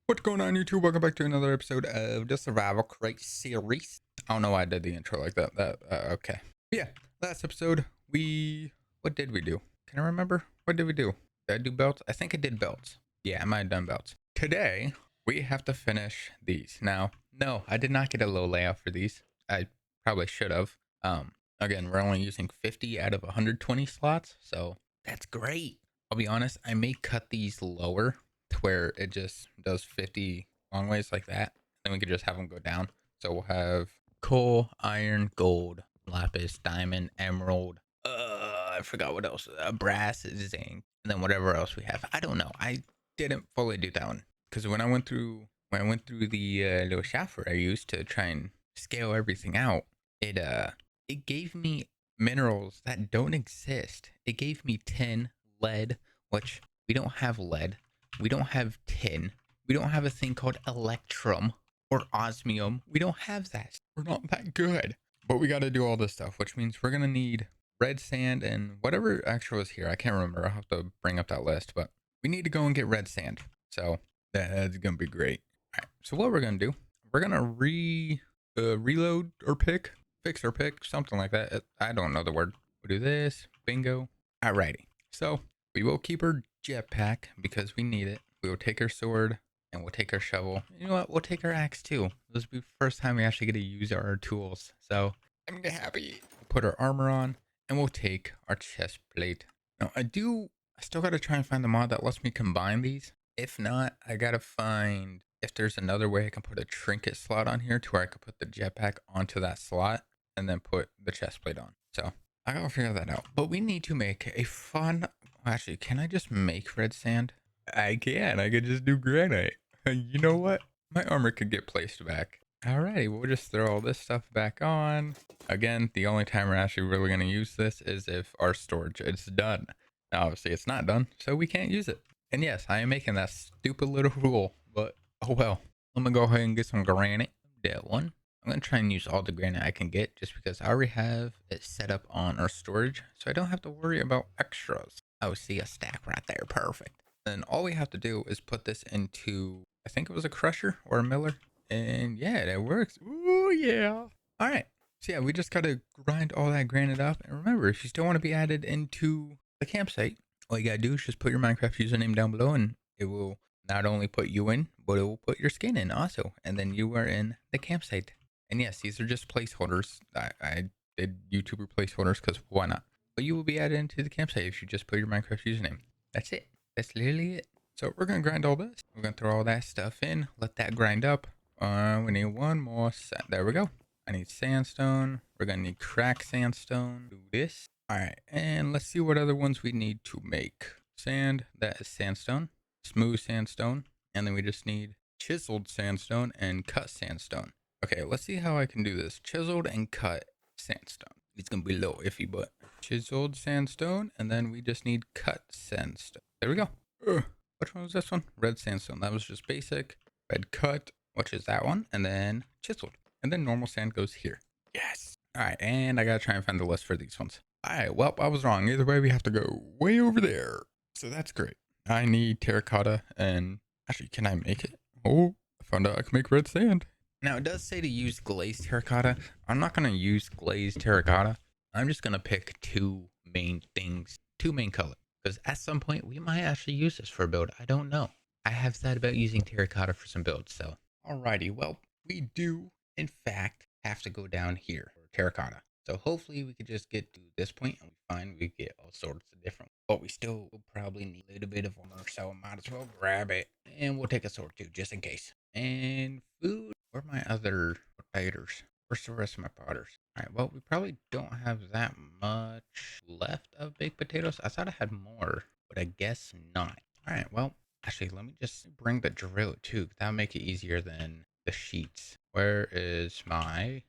What's going on, YouTube? Welcome back to another episode of the Survival Crate series. I don't know why I did the intro like that. Okay. Yeah, last episode, what did we do? Can I remember? What did we do? Did I do belts? I think I did belts. Yeah, I might have done belts. Today, we have to finish these. Now, no, I did not get a low layout for these. I probably should have. Again, we're only using 50 out of 120 slots, so that's great. I'll be honest, I may cut these lower to where it just does 50 long ways like that. Then we could just have them go down. So we'll have coal, iron, gold, lapis, diamond, emerald. I forgot what else. Brass, zinc, and then whatever else we have. I don't know. I didn't fully do that one because when I went through the little software I used to try and scale everything out, it gave me minerals that don't exist. It gave me tin, lead, which we don't have lead. We don't have tin. We don't have a thing called electrum or osmium. We don't have that. We're not that good. But we got to do all this stuff, which means we're going to need red sand and whatever extra is here. I can't remember. I'll have to bring up that list, but we need to go and get red sand. So that's going to be great. All right. So what we're going to do, we're going to reload or fix or pick, something like that. I don't know the word. We'll do this. Bingo. Alrighty. So we will keep our jetpack because we need it. We will take our sword and we'll take our shovel. You know what? We'll take our axe too. This will be the first time we actually get to use our tools. So I'm happy. Put our armor on and we'll take our chest plate. Now I still got to try and find the mod that lets me combine these. If not, I got to find if there's another way I can put a trinket slot on here to where I could put the jetpack onto that slot and then put the chest plate on. So I gotta figure that out. But we need to make a fun. Actually, can I just make red sand? I can. I could just do granite. You know what? My armor could get placed back. Alrighty, we'll just throw all this stuff back on. Again, the only time we're actually really going to use this is if our storage is done. Now, obviously, it's not done, so we can't use it. And yes, I am making that stupid little rule, but oh well. I'm going to go ahead and get some granite. That one. I'm going to try and use all the granite I can get just because I already have it set up on our storage, so I don't have to worry about extras. Oh, see a stack right there. Perfect. Then all we have to do is put this into, I think it was a crusher or a miller. And yeah, that works. Ooh, yeah. All right. So yeah, we just got to grind all that granite up. And remember, if you still want to be added into the campsite, all you got to do is just put your Minecraft username down below and it will not only put you in, but it will put your skin in also. And then you are in the campsite. And yes, these are just placeholders. I did YouTuber placeholders because why not? But you will be added into the campsite if you just put your Minecraft username. That's it. That's literally it. So we're going to grind all this. We're going to throw all that stuff in. Let that grind up. We need one more sand. There we go. I need sandstone. We're going to need cracked sandstone. Do this. All right. And let's see what other ones we need to make. Sand. That is sandstone. Smooth sandstone. And then we just need chiseled sandstone and cut sandstone. Okay, let's see how I can do this. Chiseled and cut sandstone. It's going to be a little iffy, but chiseled sandstone. And then we just need cut sandstone. There we go. Which one was this one? Red sandstone. That was just basic. Red cut, which is that one. And then chiseled. And then normal sand goes here. Yes. All right. And I got to try and find the list for these ones. All right. Well, I was wrong. Either way, we have to go way over there. So that's great. I need terracotta. And actually, can I make it? Oh, I found out I can make red sand. Now, it does say to use glazed terracotta. I'm not going to use glazed terracotta. I'm just going to pick two main things, two main colors. Because at some point, we might actually use this for a build. I don't know. I have thought about using terracotta for some builds, so. Alrighty, well, we do, in fact, have to go down here for terracotta. So hopefully we could just get to this point and we find we get all sorts of different. But we still will probably need a little bit of armor, so I might as well grab it. And we'll take a sword too, just in case. And food. Where are my other potatoes? Where's the rest of my potters? Alright, well, we probably don't have that much left of baked potatoes. I thought I had more, but I guess not. Alright, well, actually, let me just bring the drill too. That'll make it easier than the sheets. Where's my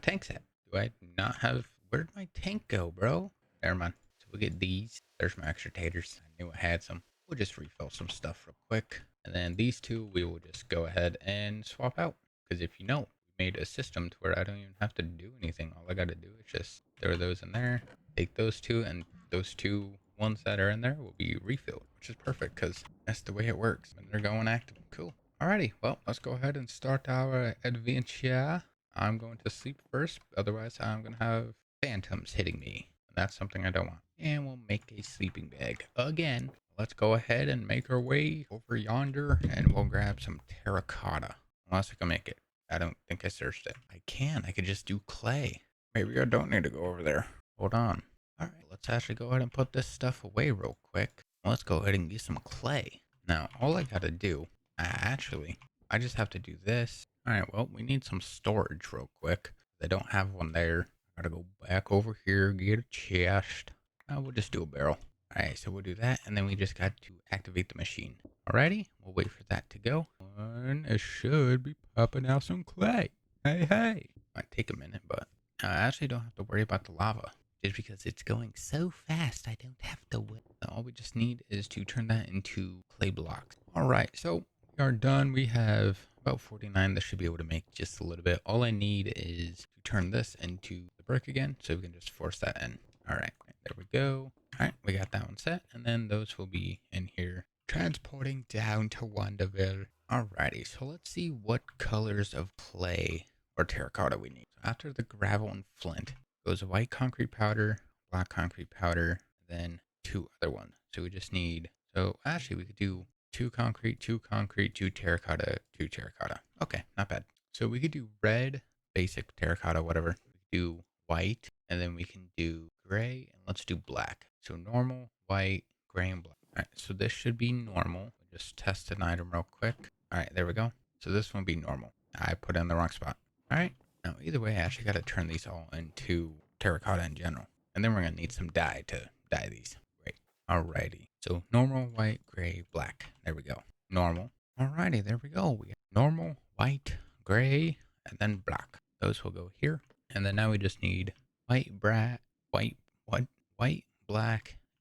tanks at? Do I not have, where'd my tank go, bro? Never mind. So we'll get these. There's my extra taters. I knew I had some. We'll just refill some stuff real quick. And then these two, we will just go ahead and swap out. Because if you know, we made a system to where I don't even have to do anything. All I got to do is just throw those in there, take those two, and those two ones that are in there will be refilled, which is perfect because that's the way it works when they're going active. Cool. Alrighty, well, let's go ahead and start our adventure. I'm going to sleep first, otherwise I'm going to have phantoms hitting me. That's something I don't want. And we'll make a sleeping bag again. Let's go ahead and make our way over yonder, and we'll grab some terracotta. Unless I can make it. I don't think I searched it. I can. I could just do clay. Maybe I don't need to go over there. Hold on. Alright, let's actually go ahead and put this stuff away real quick. Let's go ahead and get some clay. Now, all I gotta do, I just have to do this. Alright, well, we need some storage real quick. I don't have one there. I gotta go back over here, get a chest. We'll just do a barrel. Alright, so we'll do that, and then we just got to activate the machine. Alrighty, we'll wait for that to go. And it should be popping out some clay. Hey, hey. Might take a minute, but I actually don't have to worry about the lava. Just because it's going so fast, I don't have to wait. All we just need is to turn that into clay blocks. Alright, so we are done. We have about 49. This should be able to make just a little bit. All I need is to turn this into the brick again, so we can just force that in. Alright, there we go. Alright, we got that one set, and then those will be in here. Transporting down to Wonderville. Alrighty, so let's see what colors of clay or terracotta we need. So after the gravel and flint goes white concrete powder, black concrete powder, then two other ones. So we just need, so actually we could do two concrete, two terracotta, two terracotta. Okay, not bad. So we could do red, basic terracotta, whatever. We could do white, and then we can do gray, and let's do black. So normal, white, gray, and black. All right, so this should be normal. Just test an item real quick. All right, there we go. So this one will be normal. I put it in the wrong spot. All right. Now, either way, I actually got to turn these all into terracotta in general. And then we're going to need some dye to dye these. Great. Alrighty. So normal, white, gray, black. There we go. Normal. Alrighty, there we go. We got normal, white, gray, and then black. Those will go here. And then now we just need white, black,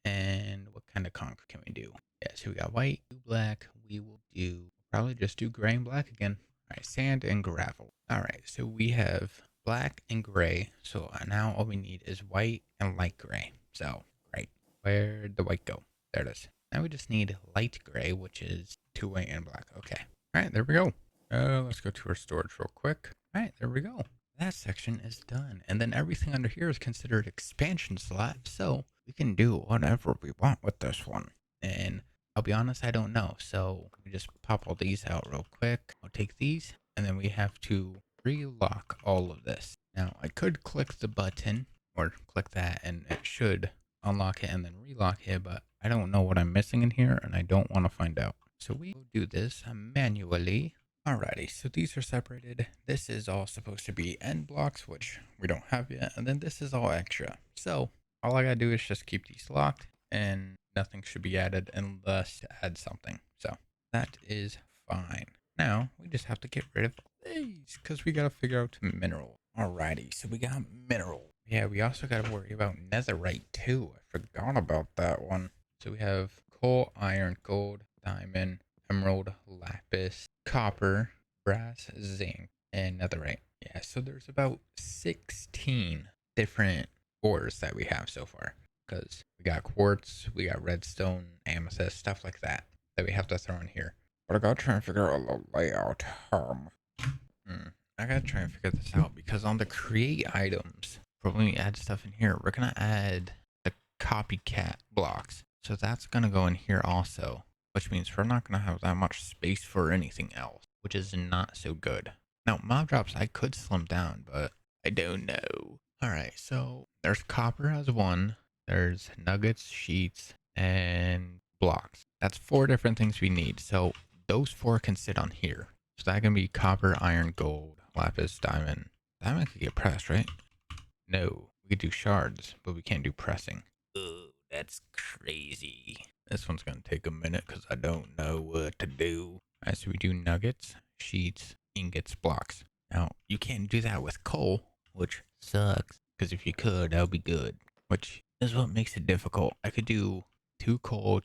and what kind of concrete can we do? Yeah, so we got white, black. We will do, probably just do gray and black again. All right, sand and gravel. All right, so we have black and gray. So now all we need is white and light gray. So, great. Where'd the white go? There it is. Now we just need light gray, which is two white and black. Okay. All right, there we go. Let's go to our storage real quick. All right, there we go. That section is done. And then everything under here is considered expansion slot. So we can do whatever we want with this one. And I'll be honest, I don't know. So we just pop all these out real quick. I'll take these, and then we have to relock all of this. Now I could click the button or click that, and it should unlock it and then relock it, but I don't know what I'm missing in here, and I don't want to find out. So we will do this manually. Alrighty, so these are separated. This is all supposed to be end blocks, which we don't have yet, and then this is all extra. So all I gotta do is just keep these locked, and nothing should be added unless to add something. So that is fine. Now we just have to get rid of these because we gotta figure out mineral. Alrighty, so we got mineral. Yeah, we also gotta worry about netherite too. I forgot about that one. So we have coal, iron, gold, diamond, emerald, lapis, copper, brass, zinc, and netherite. Yeah, so there's about 16 different ores that we have so far. Because we got quartz, we got redstone, amethyst, stuff like that we have to throw in here. But I gotta try and figure out the layout. I gotta try and figure this out because on the create items, for when we add stuff in here, we're gonna add the copycat blocks. So that's gonna go in here also, which means we're not gonna have that much space for anything else, which is not so good. Now, mob drops I could slim down, but I don't know. All right, so there's copper as one, there's nuggets, sheets, and blocks. That's 4 different things we need. So those 4 can sit on here. So that can be copper, iron, gold, lapis, diamond. Diamond could get pressed, right? No, we could do shards, but we can't do pressing. Ugh, that's crazy. This one's gonna take a minute because I don't know what to do. All right, so we do nuggets, sheets, ingots, blocks. Now, you can't do that with coal, which sucks. Because if you could, that would be good. Which is what makes it difficult. I could do 2 coal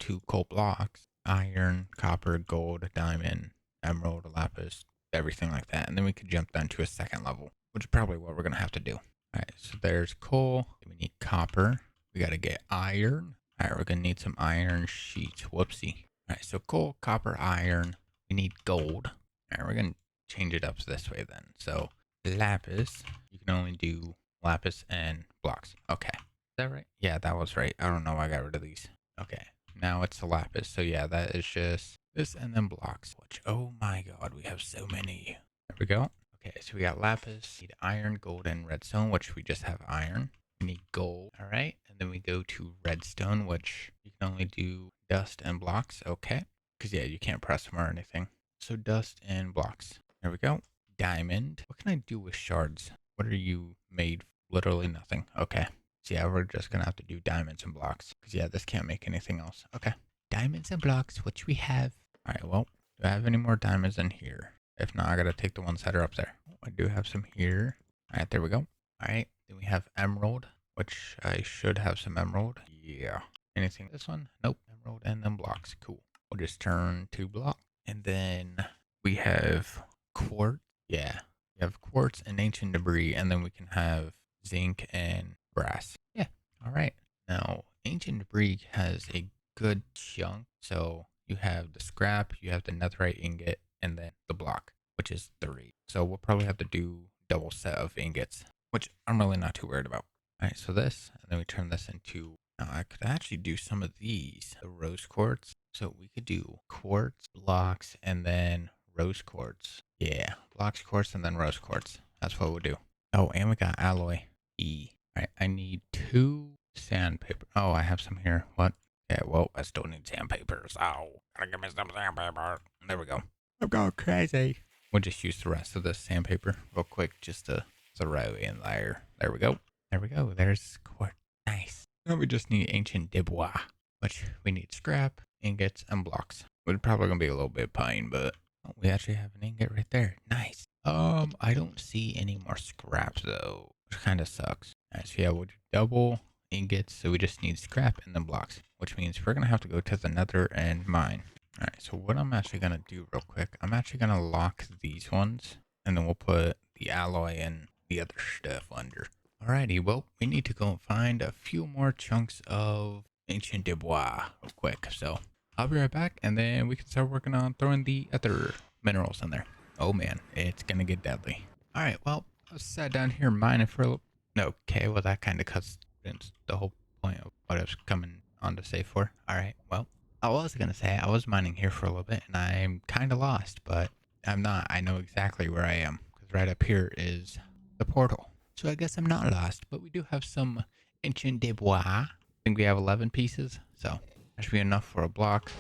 blocks, iron, copper, gold, diamond, emerald, lapis, everything like that. And then we could jump down to a second level, which is probably what we're going to have to do. All right, so there's coal. We need copper. We got to get iron. All right, we're going to need some iron sheets. Whoopsie. All right, so coal, copper, iron. We need gold. All right, we're gonna change it up this way then. So lapis, you can only do lapis and blocks. Okay, is that right? Yeah, that was right. I don't know why I got rid of these. Okay, now it's a lapis. So yeah, that is just this and then blocks. Which, oh my god, we have so many. There we go. Okay, so we got lapis, need iron, gold, and redstone, which we just have iron. We need gold. All right, and then we go to redstone, which you can only do dust and blocks. Okay, because yeah, you can't press them or anything. So dust and blocks. There we go. Diamond. What can I do with shards? What are you made? Literally nothing. Okay. So yeah, we're just gonna have to do diamonds and blocks. Because yeah, this can't make anything else. Okay. Diamonds and blocks, which we have. Alright, well, do I have any more diamonds in here? If not, I gotta take the ones that are up there. I do have some here. Alright, there we go. Alright, then we have emerald, which I should have some emerald. Yeah. Anything? This one? Nope. Emerald and then blocks. Cool. We'll just turn to block. And then we have quartz. Yeah. We have quartz and ancient debris. And then we can have zinc and brass. Yeah. All right. Now, ancient debris has a good chunk. So you have the scrap, you have the netherite ingot, and then the block, which is 3. So we'll probably have to do double set of ingots, which I'm really not too worried about. All right. So this, and then we turn this into. Now I could actually do some of these, the rose quartz. So we could do quartz, blocks, and then rose quartz. Yeah, blocks, quartz, and then rose quartz. That's what we'll do. Oh, and we got alloy E. All right, I need 2 sandpaper. Oh, I have some here. What? Yeah, well, I still need sandpapers. Oh, gotta give me some sandpaper. There we go. I'm going crazy. We'll just use the rest of this sandpaper real quick just to throw in there. There we go. There we go. There's quartz. Nice. Now we just need ancient debois, which we need scrap, ingots, and blocks. We're probably gonna be a little bit pain, but oh, we actually have an ingot right there. Nice. I don't see any more scraps though, which kind of sucks. Alright, so yeah, we'll do double ingots, so we just need scrap and then blocks, which means we're gonna have to go to the nether and mine. Alright, so what I'm actually gonna do real quick, I'm actually gonna lock these ones, and then we'll put the alloy and the other stuff under. Alrighty, well, we need to go and find a few more chunks of ancient debois real quick. So I'll be right back, and then we can start working on throwing the other minerals in there. Oh man, it's gonna get deadly. Alright, well, I sat down here mining for a little. Okay, well, that kind of cuts into the whole point of what I was coming on to say for. Alright, well, I was gonna say I was mining here for a little bit, and I'm kind of lost, but I'm not. I know exactly where I am, because right up here is the portal. So I guess I'm not lost, but we do have some ancient debois. I think we have 11 pieces, so that should be enough for a block.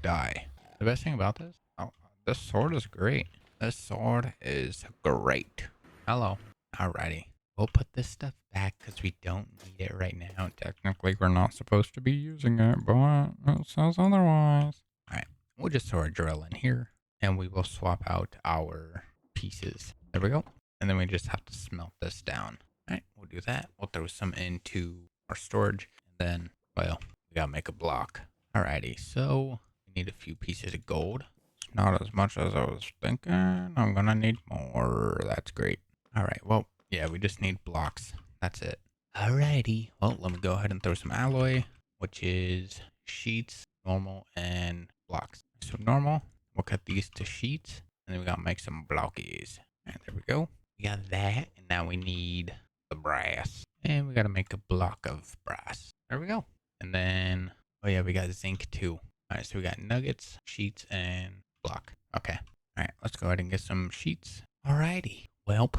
Die. The best thing about this, oh, this sword is great. This sword is great. Hello. Alrighty. We'll put this stuff back because we don't need it right now. Technically, we're not supposed to be using it, but it says otherwise. Alright. We'll just throw our drill in here, and we will swap out our pieces. There we go. And then we just have to smelt this down. All right, we'll do that. We'll throw some into our storage. And then, well, we gotta make a block. Alrighty, so we need a few pieces of gold. It's not as much as I was thinking. I'm gonna need more. That's great. Alright, well, yeah, we just need blocks. That's it. Alrighty. Well, let me go ahead and throw some alloy, which is sheets, normal, and blocks. So normal, we'll cut these to sheets. And then we gotta make some blockies. And there we go. We got that, and now we need the brass. And we gotta make a block of brass. There we go. And then, oh yeah, we got zinc too. Alright, so we got nuggets, sheets, and block. Okay. Alright, let's go ahead and get some sheets. Alrighty. Well,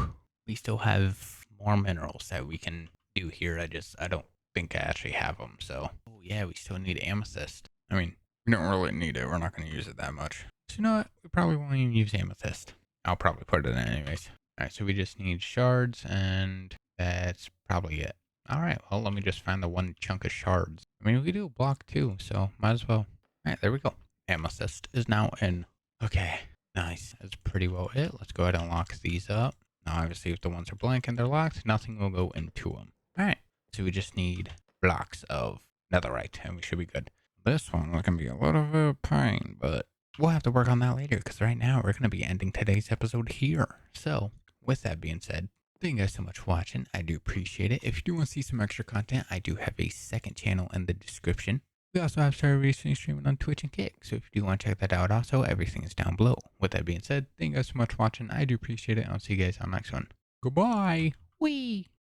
we still have more minerals that we can do here. I don't think I actually have them, so. Oh yeah, we still need amethyst. I mean, we don't really need it. We're not gonna use it that much. So you know what? We probably won't even use amethyst. I'll probably put it in anyways. Alright, so we just need shards, and that's probably it. Alright, well, let me just find the one chunk of shards. I mean, we do a block too, so might as well. Alright, there we go. Amethyst is now in. Okay, nice. That's pretty well it. Let's go ahead and lock these up. Now, obviously, if the ones are blank and they're locked, nothing will go into them. Alright, so we just need blocks of netherite, and we should be good. This one is going to be a little bit of a pain, but we'll have to work on that later, because right now we're going to be ending today's episode here. So, with that being said, thank you guys so much for watching. I do appreciate it. If you do want to see some extra content, I do have a second channel in the description. We also have started recently streaming on Twitch and Kick, so if you do want to check that out also, everything is down below. With that being said, thank you guys so much for watching. I do appreciate it. I'll see you guys on the next one. Goodbye. Wee.